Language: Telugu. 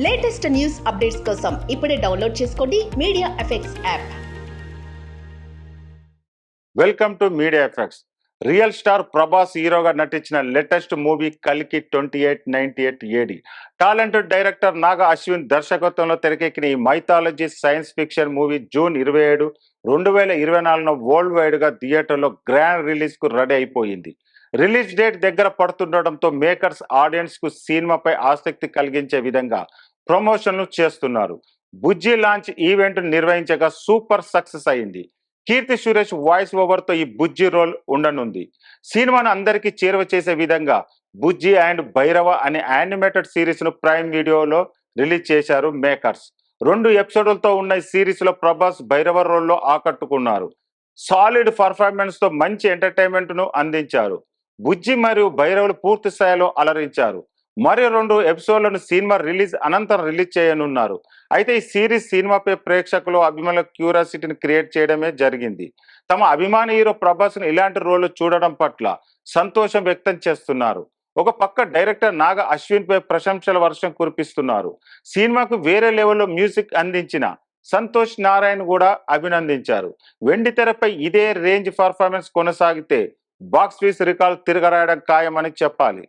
లేటెస్ట్ న్యూస్ అప్డేట్స్ కోసం ఇప్పుడే డౌన్లోడ్ చేసుకోండి media effects app. Welcome to media effects. Real star Prabhas హీరోగా నటించిన లేటెస్ట్ మూవీ కల్కి 2898 AD. Talented director Naga Ashwin దర్శకత్వంలో తెరకెక్కిన ఈ mythology science fiction movie June 27, 2024 world wide గా థియేటర్లో గ్రాండ్ రిలీజ్ కు రెడీ అయిపోయింది. రిలీజ్ డేట్ దగ్గర పడుతుండటంతో మేకర్స్ ఆడియన్స్ కు సినిమాపై ఆసక్తి కలిగించే విధంగా ప్రమోషన్లు చేస్తున్నారు. బుజ్జి లాంచ్ ఈవెంట్ నిర్వహించగా సూపర్ సక్సెస్ అయింది. కీర్తి సురేష్ వాయిస్ ఓవర్ తో ఈ బుజ్జి రోల్ ఉండనుంది. సినిమాను అందరికీ చేరువ చేసే విధంగా బుజ్జి అండ్ భైరవ అనే యానిమేటెడ్ సిరీస్ ను ప్రైమ్ వీడియోలో రిలీజ్ చేశారు మేకర్స్. 2 ఎపిసోడ్లతో ఉన్న ఈ సిరీస్ లో ప్రభాస్ భైరవ రోల్లో ఆకట్టుకున్నారు. సాలిడ్ పర్ఫార్మెన్స్ తో మంచి ఎంటర్టైన్మెంట్ ను అందించారు. బుజ్జి మరియు భైరవులు పూర్తి స్థాయిలో అలరించారు. మరో 2 ఎపిసోడ్లను సినిమా రిలీజ్ అనంతరం రిలీజ్ చేయనున్నారు. అయితే ఈ సిరీస్ సినిమాపై ప్రేక్షకులు అభిమానుల క్యూరియాసిటీని క్రియేట్ చేయడమే జరిగింది. తమ అభిమాని హీరో ప్రభాస్ ను ఇలాంటి రోల్ చూడడం పట్ల సంతోషం వ్యక్తం చేస్తున్నారు. ఒక పక్క డైరెక్టర్ నాగ అశ్విన్ పై ప్రశంసల వర్షం కురిపిస్తున్నారు. సినిమాకు వేరే లెవెల్లో మ్యూజిక్ అందించిన సంతోష్ నారాయణ్ కూడా అభినందించారు. వెండి తెరపై ఇదే రేంజ్ పర్ఫార్మెన్స్ కొనసాగితే బాక్స్ ఆఫీస్ రికార్డు తిరగరాయడం ఖాయమని చెప్పాలి.